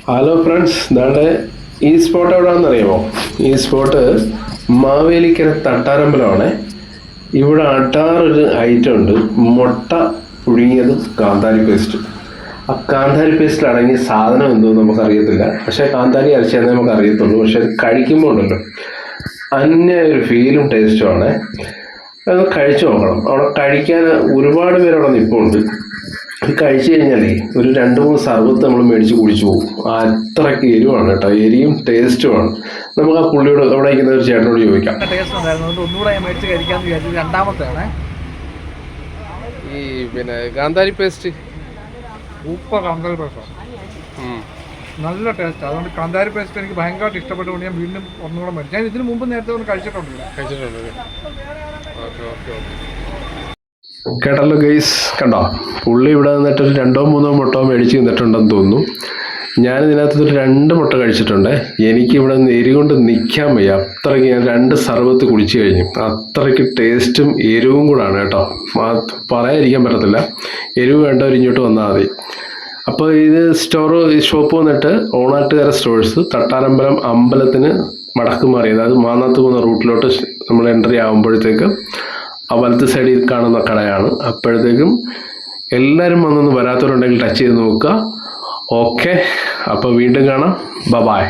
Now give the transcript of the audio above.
Hello friends, ഇതാണ് ഈ spot എവിടെയാണെന്നറിയാമോ? ഈ സ്പോട്ട് മാവേലിക്കര തട്ടാരമ്പലമാണ്. ഇവിടെ അടാറൊരു ഐറ്റം ഉണ്ട്, മുട്ട പുഴുങ്ങിയതും കാന്താരി പേസ്റ്റ്. ആ കാന്താരി പേസ്റ്റിൽ അടങ്ങിയ സാധനം എന്തോ നമുക്കറിയത്തില്ല, പക്ഷേ കാന്താരി അരച്ചതേ നമുക്ക് അറിയത്തുള്ളൂ. പക്ഷെ അത് കഴിക്കുമ്പോൾ ഉണ്ടല്ലോ അന്യ ഒരു ഫീലും ടേസ്റ്റുമാണ്. അത് കഴിച്ചു നോക്കണം. അവിടെ കഴിക്കാൻ ഒരുപാട് പേര് അവിടെ നിൽപ്പുണ്ട്. അത് കഴിച്ചു കഴിഞ്ഞാലേ ഒരു 2-3 സർബത്ത് നമ്മൾ മേടിച്ച് കുടിച്ചു പോകും. അത്രയ്ക്ക് എരിവാണ് കേട്ടോ, എരിയും ടേസ്റ്റുമാണ്. നമുക്ക് ആ പുള്ളിയോട് അവിടെ ഇരിക്കുന്ന ഒരു ചേട്ടനോട് ചോദിക്കാം. ടേസ്റ്റ് ഉണ്ടായിരുന്നു, അതുകൊണ്ട് ഒന്നുകൂടെ ഞാൻ മേടിച്ച് കഴിക്കാമെന്ന് വിചാരിച്ചത്. രണ്ടാമത്തെയാണ് ഈ കാന്താരി പേസ്റ്റ്. സൂപ്പർ കാന്താരി പേസ്റ്റ്, നല്ല ടേസ്റ്റ്. അതുകൊണ്ട് കാന്താരി പേസ്റ്റ് എനിക്ക് ഭയങ്കരമായിട്ട് ഇഷ്ടപ്പെട്ടുകൊണ്ട് ഞാൻ വീണ്ടും ഒന്നുകൂടെ മേടിച്ചു. ഞാൻ ഇതിന് മുമ്പ് നേരത്തെ ഒന്ന് കഴിച്ചിട്ടുണ്ട്. കേട്ടല്ലോ ഗൈസ്, കണ്ടോ? പുള്ളി ഇവിടെ നിന്നിട്ട് ഒരു 2-3 മുട്ട മേടിച്ച് നിന്നിട്ടുണ്ടെന്ന് തോന്നുന്നു. ഞാൻ ഇതിനകത്ത് 2 മുട്ട കഴിച്ചിട്ടുണ്ട്. എനിക്കിവിടെ നിന്ന് എരി കൊണ്ട് നിൽക്കാൻ വയ്യ. അത്രയ്ക്ക് ഞാൻ 2 സർബത്ത് കുടിച്ചു കഴിഞ്ഞു. അത്രയ്ക്ക് ടേസ്റ്റും എരിവും കൂടാണ് കേട്ടോ, പറയാതിരിക്കാൻ പറ്റത്തില്ല. എരിവ് വേണ്ടവർ ഇങ്ങോട്ട് വന്നാൽ മതി. അപ്പോൾ ഇത് ഷോപ്പ് വന്നിട്ട് ഓണാട്ടുകര സ്റ്റോഴ്സ്, തട്ടാരമ്പലം അമ്പലത്തിന് വടക്ക് മാറി, അതായത് മാന്നാത്ത് പോകുന്ന റൂട്ടിലോട്ട് നമ്മൾ എൻട്രി ആകുമ്പോഴത്തേക്ക് ആ വലത്ത് സൈഡിൽ കാണുന്ന കടയാണ്. അപ്പോഴത്തേക്കും എല്ലാവരും വന്നൊന്ന് വരാത്തവരുണ്ടെങ്കിൽ ടച്ച് ചെയ്ത് നോക്കുക. ഓക്കെ, അപ്പോൾ വീണ്ടും കാണാം. ബൈ.